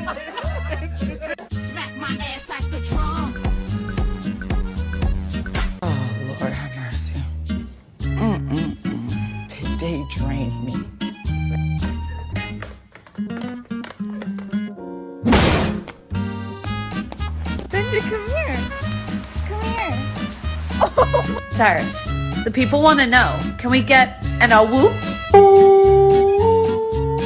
Smack my ass like the drum. Oh, Lord have mercy. Today drained me. Benji, come here. Come here. Cyrus, the people want to know. Can we get an a whoop?